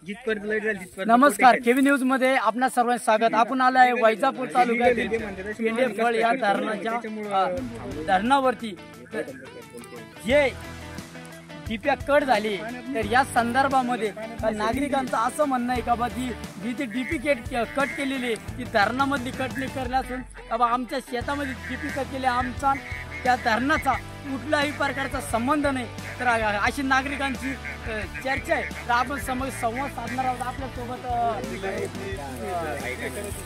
जिथपर्यंत लाईट झाली तिथपर्यंत नमस्कार, केव्ही न्यूज मध्ये आपणा सर्वांचे स्वागत. आपण आलो आहे वैजापूर तालुक्यातील पेंडेफळ या धरणावरती. जे डीपी कट झाली तर या संदर्भामध्ये नागरिकांचं असं म्हणणं आहे का बा जी ती डीपी कट केलेली ती धरणामधली कट नाही करली असून आमच्या शेतामध्ये डीपी कट केली, आमचा त्या धरणाचा कुठल्याही प्रकारचा संबंध नाही. तर अशी नागरिकांची चर्चा आहे. तर आपण संवाद साधणार आहोत. आपल्यासोबत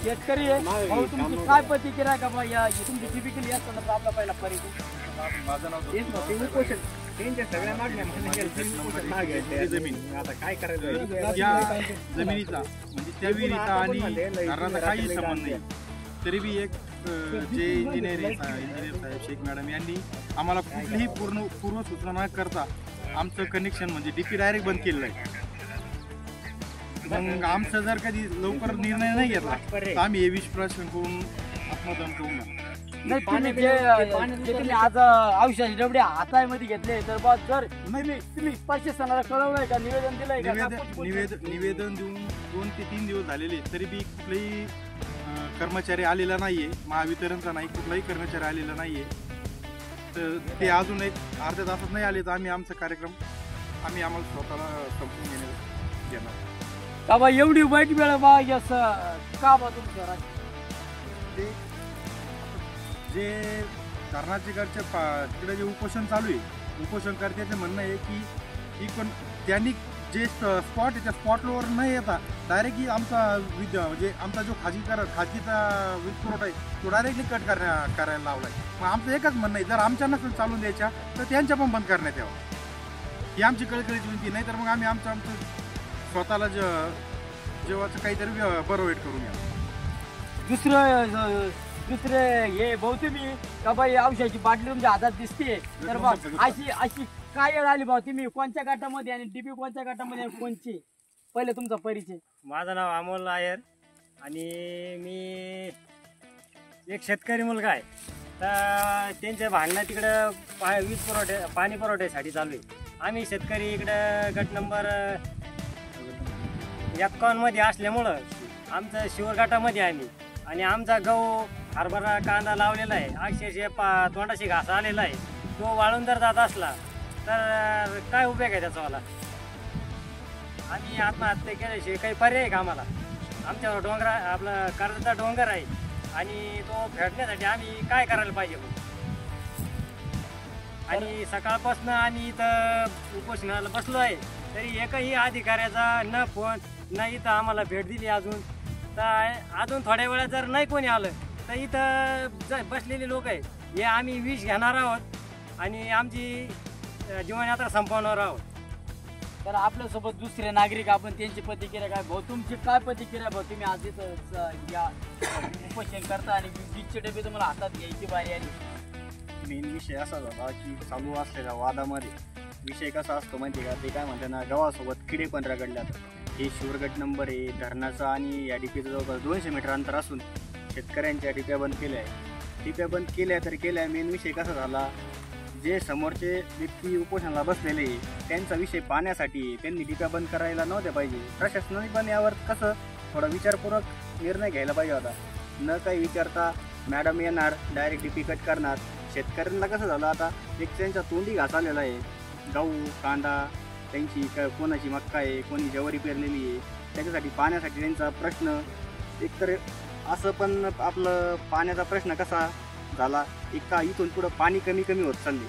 शेतकरी आहे. भाऊ, तुमची काय प्रतिक्रिया का बा या तुमची डीपी केली या संदर्भात आपला पहिला परिचय? माझं नाव उपोषण त्यांच्या सगळ्या मागण्या जमीन आता काय करायचं या जमिनीचा म्हणजे त्या विहिरीचा आणि धरणाचा काही संबंध नाही. तरी बी एक जे इंजिनियर साहेब शेख मॅडम यांनी आम्हाला कुठलीही पूर्व सूचना न करता आमचं कनेक्शन म्हणजे डीपी डायरेक्ट बंद केलेलं आहे. मग आमचं जर कधी लवकर निर्णय नाही घेतला तर आम्ही हे विश्वासन करून आत्मदहन करू ना. तुम्ही आज औषधाचे डबडे हातामध्ये घेतले तर बा जर तुम्ही प्रशासनाला कळवलंय का, निवेदन दिलंय का? निवेदन देऊन 2 ते 3 दिवस झालेले तरी बी कुठलाही कर्मचारी आलेला नाहीये. महावितरणचा नाही, कुठलाही कर्मचारी आलेला नाहीये. तर ते अजून एक अर्ध्या तासात नाही आले तर आम्ही आमचा कार्यक्रम आम्हाला स्वतःला संपून घेणार. का बा एवढी वाईट वेळ बा यस का बा तुमच्या जे धरणाचेकडच्या तिकडे जे उपोषण चालू आहे, उपोषणकर्त्याचं म्हणणं आहे की पण त्यांनी जे स्पॉट आहे त्या स्पॉटवर न येता डायरेक्टली आमचा म्हणजे आमचा जो खाजगीचा वीज पुरवठा आहे तो डायरेक्टली कट करायला लावला आहे. मग आमचं एकच म्हणणं आहे, जर आमच्या नसेल चालून द्यायच्या तर त्यांच्या पण बंद करण्यात यावं ही आमची कळकळीची विनंती. नाही तर मग आम्ही आमचं स्वतःला जेव्हाचं काहीतरी बरं वेट करून या. दुसरे हे बहुते मी का बाई औषधाची बाटली तुमच्या हातात दिसते तर बा अशी काय वेळ आली भाऊ? तुम्ही कोणत्या गटामध्ये आणि डीपी कोणत्या गटामध्ये कोणची? पहिले तुमचा परिचय. माझं नाव अमोल आयर आणि मी एक शेतकरी मुलगा आहे. तर त्यांच्या भांडणं तिकडं पाणी पुरवठ्यासाठी चालू आहे. आम्ही शेतकरी इकडं गट नंबर 51 मध्ये असल्यामुळं आमचं शिवर गटामध्ये आम्ही आणि आमचा गहू हरभरा कांदा लावलेला आहे. अक्षरशः तोंडाशी घास आलेला आहे. तो वाळून जर जात असला तर काय उपयोग आहे त्याचावाला? आम्ही आत्महत्या केल्याशिवाय काही पर्याय आहे का आम्हाला? आमच्यावर आपला कर्जाचा डोंगर आहे आणि तो फेडण्यासाठी आम्ही काय करायला पाहिजे? आणि सकाळपासून आम्ही इथं उपोषणाला बसलो आहे तरी एकही अधिकाऱ्याचा न फोन न इथं आम्हाला भेट दिली अजून. तर अजून थोड्या वेळात जर नाही कोणी आलं तर इथं बसलेले लोक आहे हे आम्ही विष घेणार आहोत आणि आमची जीवनयात्रा संपवणार आहोत. तर आपल्यासोबत दुसरे नागरिक आपण त्यांची प्रतिक्रिया काय भाऊ? तुमची काय प्रतिक्रिया भाऊ? तुम्ही आज इथं या उपोषण करता आणि वीजचे डबे तुम्हाला हातात घ्यायची बारी आली. मेन विषय असा झाला की चालू असलेल्या वादामध्ये विषय कसा असतो माहिती का? ते काय म्हणतात ना, गव्हासोबत किडे पण रगडल्यात. हे शिवरगट नंबर आहे धरणाचा आणि या डीपीचं जवळपास 200 मीटर अंतर असून शेतकऱ्यांच्या डिप्या बंद केल्या आहे. डिप्या बंद केल्या तर केल्या. मेन विषय कसा झाला, जे समोरचे व्यक्ती उपोषणाला बसलेले त्यांचा विषय पाहण्यासाठी त्यांनी डिप्या बंद करायला नव्हत्या पाहिजे. प्रशासनाने पण यावर कसं थोडा विचारपूर्वक निर्णय घ्यायला पाहिजे होता. न काही विचारता मॅडम येणार डायरेक्ट डीपी कट करणार. शेतकऱ्यांना कसं झालं आता एक त्यांचा तोंडी घास आलेला आहे. गहू कांदा त्यांची कोणाची मक्का आहे, कोणी ज्वारी पेरलेली आहे, त्याच्यासाठी पाण्यासाठी त्यांचा प्रश्न. एकतर असं पण आपलं पाण्याचा प्रश्न कसा झाला, एका इथून पुढं पाणी कमी कमी होत चालले.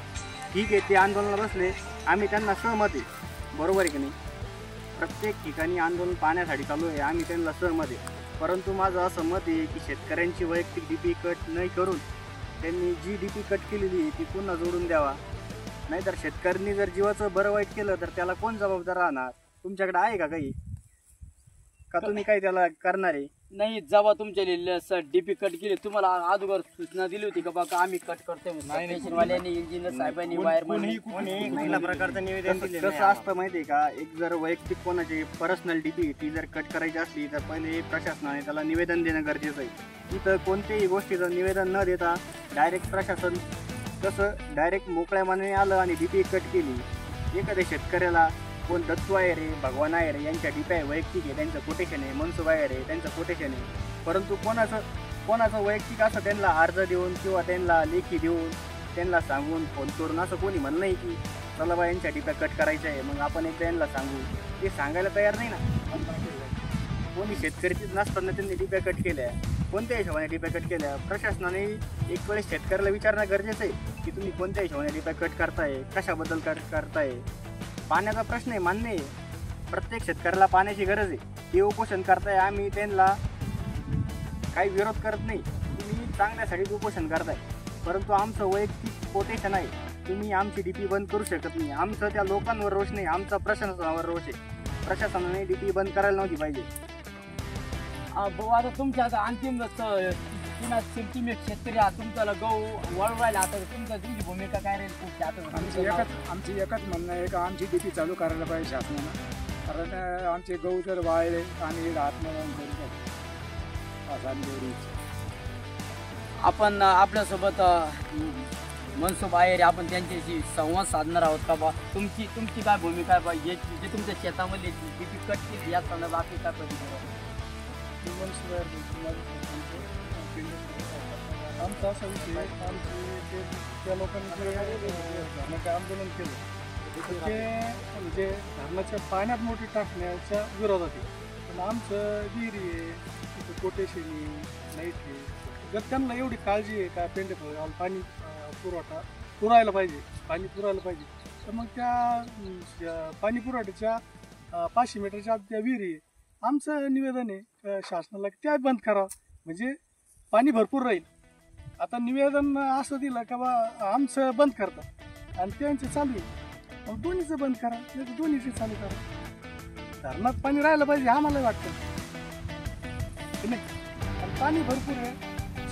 ठीक आहे, ते आंदोलनाला बसले, आम्ही त्यांना सहमत आहे, बरोबर आहे की नाही? प्रत्येक ठिकाणी आंदोलन पाण्यासाठी चालू आहे, आम्ही त्यांना सहमत आहे. परंतु माझं असं मत आहे की शेतकऱ्यांची वैयक्तिक डीपी कट नाही करून त्यांनी जी डीपी कट केलेली आहे ती पुन्हा जोडून द्यावा. नाहीतर शेतकऱ्यांनी जर जीवाचं बरं वाईट केलं तर त्याला कोण जबाबदार राहणार? तुमच्याकडे आहे का काही? का तुम्ही काही त्याला करणार आहे? नाही, जेव्हा तुमच्या डीपी कट केली तुम्हाला अगोदर सूचना दिली होती का बाबा आम्ही कट करतोय? स्टेशनवाल्यांनी, इंजिनियर साहेबांनी, वायरमॅननी कुठल्या प्रकारचं निवेदन दिले? कसं असतं माहिती आहे का, एक जर वैयक्तिक कोणाची पर्सनल डीपी ती जर कट करायची असली तर पहिले प्रशासनाने त्याला निवेदन देणं गरजेचं आहे. इथं कोणत्याही गोष्टीचं निवेदन न देता डायरेक्ट प्रशासन कसं डायरेक्ट मोकळ्या मनाने आलं आणि डीपी कट केली. एखाद्या शेतकऱ्याला कोण दत्तू आहे रे, भगवान आहे रे, यांच्या डीपी आहे वैयक्तिक आहे, त्यांचं कोटेशन आहे, मनसुब आहे रे त्यांचं कोटेशन आहे. परंतु कोणाचं वैयक्तिक असं त्यांना अर्ज देऊन किंवा त्यांना लेखी देऊन त्यांना सांगून फोन करून असं कोणी म्हणणं नाही की चला बा यांच्या डीप्या कट करायच्या आहे, मग आपण एकदा यांना सांगू. ते सांगायला तयार नाही ना. कोणी शेतकरीच नसताना त्यांनी डीप्या कट केल्या, कोणत्या हिशोबाने डीप्या कट केल्या. प्रशासनाने एक वेळेस शेतकऱ्याला विचारणं गरजेचं आहे की तुम्ही कोणत्या हिशोबाने डीप्या कट करताय, कशाबद्दल कट करताय. पाण्याचा प्रश्न आहे, मान्य आहे, प्रत्येक शेतकऱ्याला पाण्याची गरज आहे. ते उपोषण करताय, आम्ही त्यांना काही विरोध करत नाही. तुम्ही चांगल्यासाठी उपोषण करताय, परंतु आमचं वैयक्तिक कोटेशन आहे. तुम्ही आमची डीपी बंद करू शकत नाही. आमचं त्या लोकांवर रोष नाही, आमचा प्रशासनावर रोष आहे. प्रशासनाने डीपी बंद करायला नव्हती पाहिजे. भाऊ आता तुमच्या आता अंतिम तुम्ही शेतकरी आहात, तुमच्याला गहू वळू राहिला, आता तुमची भूमिका काय राहील पुढच्या? आमची एकच म्हणणं आहे का आमची डीपी चालू करायला पाहिजे शासनानं, कारण आमचे गहू जर वाळले आणि आत्मदहन करू शकतो. आपण आपल्यासोबत मनसुब आहे रे, आपण त्यांच्याशी संवाद साधणार आहोत का बा. तुमची काय भूमिका आहे बा, जे तुमच्या शेतामध्ये डीपी कट केली या संदर्भात आपली काय प्रतिक्रिया? आमचा असा विषय आमचे त्या लोकांनी धरणाचे आंदोलन केलं ते म्हणजे धरणाच्या पाण्यात मोठी टाकण्याच्या विरोधात आहे. पण आमचं विहिरी आहे, तिथं कोटेशन आहे, लाईट आहे. जर त्यांना एवढी काळजी आहे का पेंडेफळ पाणी पुरायला पाहिजे, पाणी पुरायला पाहिजे, तर मग त्या पाणी पुरवठ्याच्या 500 मीटरच्या त्या विहिरी आहे. आमचं निवेदन आहे शासनाला की त्या बंद करा, म्हणजे पाणी भरपूर राहील. आता निवेदन असं दिलं का बा आमचं बंद करता आणि त्यांचं चालू आहे, मग दोन्हीचं बंद करा, नाही दोन्हीचं चालू करा. धरणात पाणी राहायला पाहिजे आम्हाला वाटतं की नाही. आणि पाणी भरपूर आहे,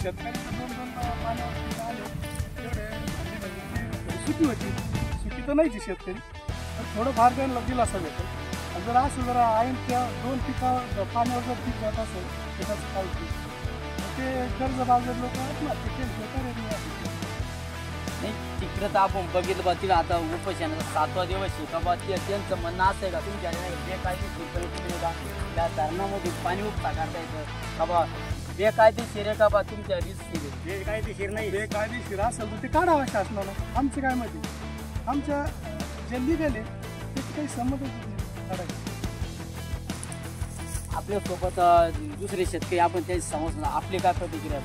शेतकऱ्यांचं 2-2 पाण्यावरती आले तेवढे सुकी होती, सुकी तर नाहीची शेतकरी, तर थोडंफार त्यांना दिलासा भेटेल. आणि जर असं जरा ऐन त्या 2 पिका पाण्यावर जर पीक जात असेल त्याचं काय ते कर्जबाजार लोक आत्महत्या केली. नाही तिकडं तर आपण बघितलं बा, तिला आता उपोषणाचा 7वा दिवस आहे का बा. त्यांचं म्हणणं असं आहे का तुमच्या बेकायदेशीर तुम्ही का त्या धरणामधून पाणी उपसा करता येतं का बा, बेकायदेशीर आहे का बा तुमच्या रिस्क? बेकायदेशीर नाही, बेकायदेशीर असेल तर ते काढावं शासनानं. आमचं काय माहिती, आमच्या जे लिगल आहे त्याची काही संमतच नाही काढायचं. आपल्यासोबत दुसरे शेतकरी आपण त्याची समजणार, आपली काय प्रतिक्रिया?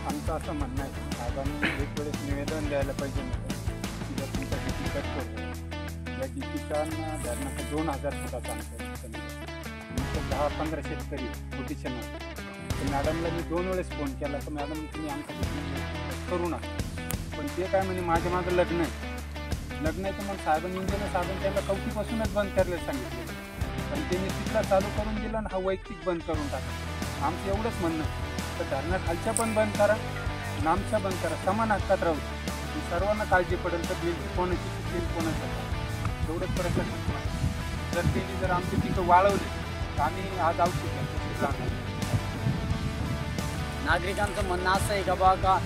आमचं असं म्हणणं आहे साहेबांनी एक वेळेस निवेदन द्यायला पाहिजे की जर तुमचा डीपी कट करतो या डीपीचांना धरणाचं 2000 फुटाचं अंतर तुमचं 10-15 शेतकरी कोटेशनवर. तर मॅडमला मी 2 वेळेस फोन केला तर मॅडम तुम्ही आमचं डीपी करू नका, पण ते काय म्हणे माझ्या माझं लग्न आहे तर मग साहेबांनी साहेबांनी त्यांना कवटीपासूनच बंद करायला सांगितलं, पण त्यांनी तिथला चालू करून दिला आणि हा वैयक्तिक बंद करून टाकला. आमचं एवढंच म्हणणं तर धरणं खालच्या पण बंद करा आणि आमच्या बंद करा, समान हक्कात राहू. सर्वांना काळजी पडेल तर बिल कोणाची चुकेल कोणाचं एवढंच प्रशासन. जर त्यांनी जर आमची पिकं वाळवली तर आम्ही आज औषध जाणार. नागरिकांचं म्हणणं असं आहे का बा का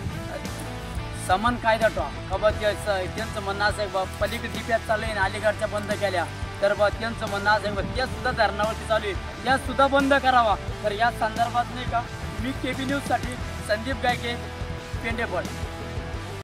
समान कायदा ठेवा का बा. त्यांचं म्हणणं असं आहे बा पलीकडे डीप्यात चालू आहे अलीकडच्या बंद केल्या तर बा त्यांचं म्हणणं असं आहे त्या सुद्धा धरणावरती चालू आहे त्या सुद्धा बंद करावा. तर या संदर्भात नाही का मी KB न्यूजसाठी संदीप गायके पेंडेफळ.